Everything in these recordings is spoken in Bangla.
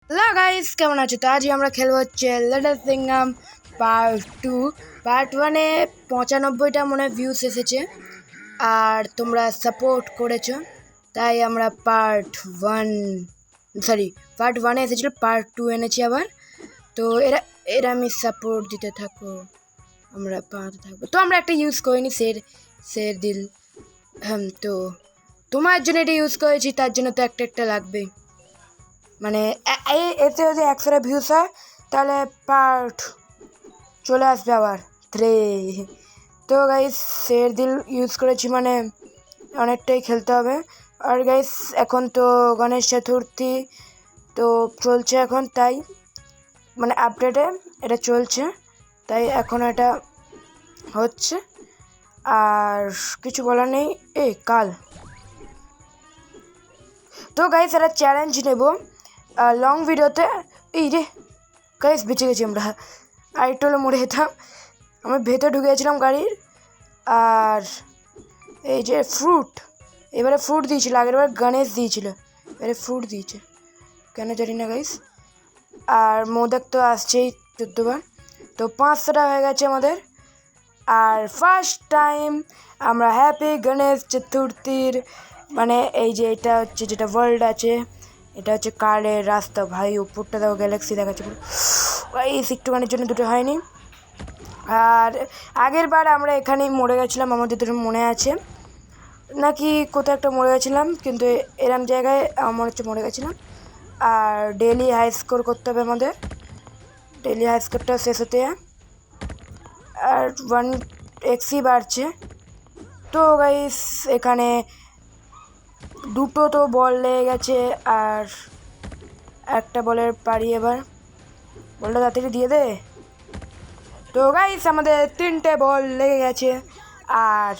হ্যালো গাইস, কেমন আছো? তো আজকে আমরা খেলবো হচ্ছে লিটল সিঙ্গাম পার্ট 2। পার্ট 1-এ 95টা মনে ভিউস এসেছে, আর তোমরা সাপোর্ট করেছো, তাই আমরা পার্ট 1 এসেছিলো, পার্ট 2 এনেছি আবার। তো এরা এরা আমি সাপোর্ট দিতে থাকো, আমরা পাতে থাকবো। তো আমরা একটা ইউজ করিনি, শের দিল। তো তোমার জন্য এটা ইউজ করেছি, তার জন্য তো একটা একটা লাগবেই। মানে এতে যদি 100টা ভিউস হয় তাহলে পার্ট চলে আসবে আবার 3। তো গাইস শের দিল ইউজ করেছি, মানে অনেকটাই খেলতে হবে। আর গাইস এখন তো গণেশ চতুর্থী তো চলছে এখন, তাই মানে আপডেটে এটা চলছে, তাই এখন এটা হচ্ছে। আর কিছু বলার নেই। কাল তো গাইস একটা চ্যালেঞ্জ নেব লং ভিডিওতে। রে গাইস বেঁচে গেছি আমরা, আর একটু হলে মরে যেতাম। আমি ভেতরে ঢুকে গেছিলাম গাড়ির। আর এই যে ফ্রুট, এবারে ফ্রুট দিয়েছিল, আগের বার গণেশ দিয়েছিল, এবারে ফ্রুট দিয়েছে কেন জানি না গাইস। আর মোদক তো আসছেই 14বার, তো 500টা হয়ে গেছে আমাদের। আর ফার্স্ট টাইম আমরা হ্যাপি গণেশ চতুর্থীর, মানে এই যে এটা হচ্ছে যেটা ওয়ার্ল্ড আছে, এটা হচ্ছে কারের রাস্তা। ভাই উপরটা দেখো, গ্যালাক্সি দেখাচ্ছে পুরো। এই একটুখানির জন্য দুটো হয়নি। আর আগের বার আমরা এখানেই মরে গেছিলাম, আমাদের দুটো মনে আছে নাকি কোথাও একটা মরে গেছিলাম, কিন্তু এরম জায়গায় আমার হচ্ছে মরে গেছিলাম। আর ডেলি হাই স্কোর করতে হবে আমাদের, ডেলি হাই স্কোরটা শেষ হতে। আর 1x বাড়ছে। তো গাইস এখানে দুটো তো বল লেগে গেছে, আর একটা বলের পারি, এবার বলটা তাড়াতাড়ি দিয়ে দে। তো গাইস আমাদের 3টে বল লেগে গেছে। আর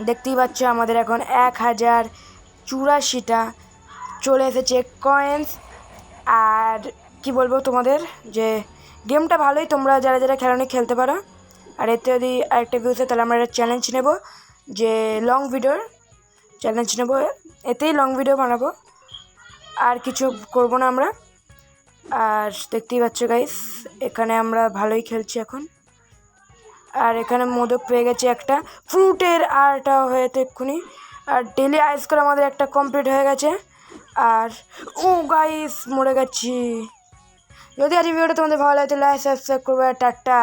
দেখতেই পাচ্ছ আমাদের এখন 1084টা চলে এসেছে কয়েন্স। আর কি বলবো তোমাদের, যে গেমটা ভালোই, তোমরা যারা যারা খেলোনি খেলতে পারো। আর এতে যদি আরেকটা ভিউসে, তাহলে আমরা একটা চ্যালেঞ্জ নেব, যে লং ভিডিওর চ্যালেঞ্জ নেব, এতেই লং ভিডিও বানাবো, আর কিছু করব না আমরা। আর দেখতেই পাচ্ছ গাইস এখানে আমরা ভালোই খেলছি এখন। আর এখানে মোদক পেয়ে গেছে একটা, ফ্রুটের আরটা হয়েছে এক্ষুনি। আর ডেলি আইস করে আমাদের একটা কমপ্লিট হয়ে গেছে। আর গাইস মরে গেছি। যদি আজ ভিডিওটা তোমাদের ভালো লাগে, লাইক সাবস্ক্রাইব করবে। টাটা।